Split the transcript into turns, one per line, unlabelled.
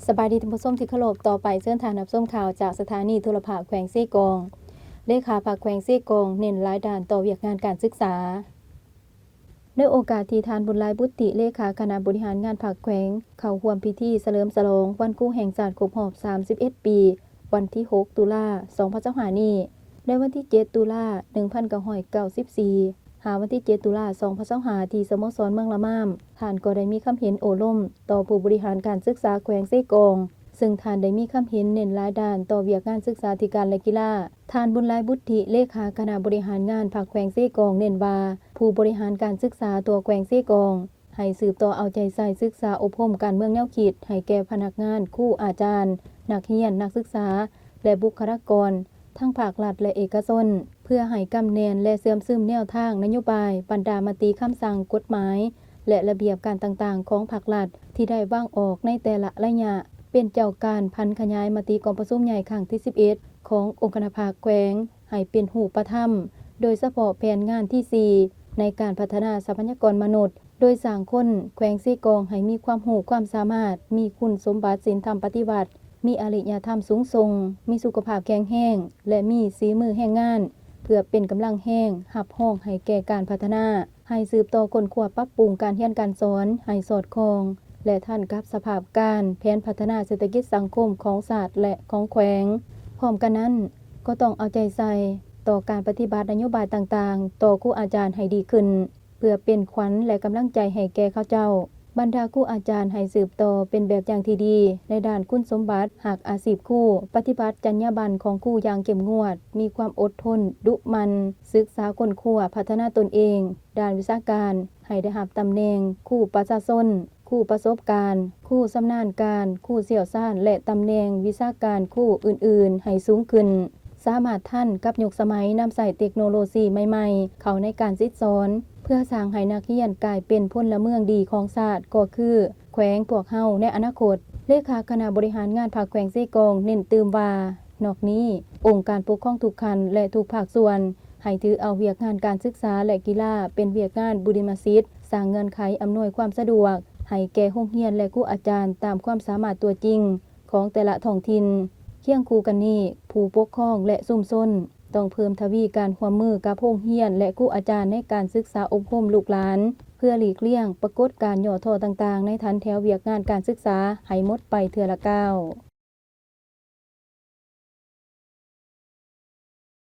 สบายดีท่านผู้ชมที่เคารพต่อไปเชิญทานรับชมข่าวจากสถานีโทรภาพแขวงเซกองเลขาภาคแขวงเซกองเน้นหลายด้านต่อเวียกงานการศึกษาในโอกาสที่ทานบุญหลายบุติเลขาคณะบริหารงานภาคแขวงเข้าร่วมพิธีเฉลิมฉลองวันครูแห่งชาติครบรอบ31 ปีวันที่6ตุลา2565นี้ในวันที่7ตุลา1994หาวันที่7ตุลา2025ที่สโมสรเมืองละม่ามท่านก็ได้มีคำเห็นโอล่มต่อผู้บริหารการศึกษาแขวงเซกองซึ่งท่านได้มีคำเห็นเน้นหลายด้านต่อเวียกงานศึกษาธิการและกีฬาท่านบุญหลายบุติเลขาคณะบริหารงานภาคแขวงเซกองเน้นว่าผู้บริหารการศึกษาตัวแขวงเซกองให้สืบต่อเอาใจใส่ศึกษาอบรมการเมืองแนวคิดให้แก่พนักงานครูอาจารย์นักเรียนนักศึกษาและบุคลากรทั้งภาครัฐและเอกชนเพื่อให้กำแนนและเสื่อมซึมแนวทางนโยบายบรรดามติคำสั่งกฎหมายและระเบียบการต่างๆของภาครัฐที่ได้วางออกในแต่ละระยะเป็นเจ้าการพันขยายมติกองประชุมใหญ่ครั้งที่11ขององค์คณะภาคแขวงให้เป็นรูปธรรมโดยเฉพาะแผนงานที่4ในการพัฒนาทรัพยากรมนุษย์โดยสร้างคนแขวงเซกองให้มีความรู้ความสามารถมีคุณสมบัติศีลธรรมปฏิบัติมีอริยธรรมสูงส่งมีสุขภาพแข็งแรงและมีฝีมือแห่งงานเพื่อเป็นกำลังแห้งหับห้องให้แก่การพัฒนาให้สืบต่อค้นคว้าปรับปรุงการเรียนการสอนให้สอดคล้องและทันกับสภาพการแผนพัฒนาเศรษฐกิจสังคมของศาสตร์และของแขวงพร้อมกันนั้นก็ต้องเอาใจใส่ต่อการปฏิบัตินโยบายต่างๆต่อครูอาจารย์ให้ดีขึ้นเพื่อเป็นขวัญและกำลังใจให้แก่เขาเจ้าบรรดาครูอาจารย์ให้สืบต่อเป็นแบบอย่างที่ดีในด้านคุณสมบัติหากอาชีพครูปฏิบัติจรรยาบรรณของครูอย่างเข้มงวดมีความอดทนดุมันศึกษาค้นคว้าพัฒนาตนเองด้านวิชาการให้ได้รับตำแหน่งครูประชาชนครูประสบการณ์ครูชำนาญการครูเชี่ยวชาญและตำแหน่งวิชาการครูอื่นๆให้สูงขึ้นสามารถทันกับยุคสมัยนำใส่เทคโนโลยีใหม่ๆเข้าในการสอนเพื่อสร้างให้นักเรียนกลายเป็นพลเมืองดีของชาติก็คือแขวงพวกเฮาในอนาคตเลขาคณะบริหารงานภาคแขวงเซกองเน้นเติมว่านอกนี้องค์การปกครองทุกขั้นและทุกภาคส่วนให้ถือเอาเวียกงานการศึกษาและกีฬาเป็นเวียกงานบุริมสิทธิ์สร้างเงื่อนไขอำนวยความสะดวกให้แก่โรงเรียนและครูอาจารย์ตามความสามารถตัวจริงของแต่ละท้องถิ่นเคียงคู่กันนี้ผู้ปกครองและชุมชนต้องเพิ่มทวีการร่วมมือกับโรงเรียนและครูอาจารย์ในการศึกษาอบรมลูกหลานเพื่อหลีกเลี่ยงปรากฏการณ์ย่อท้อต่างๆในฐานแถวเวียกงานการศึกษาให้หมดไปเทื่อละก้าว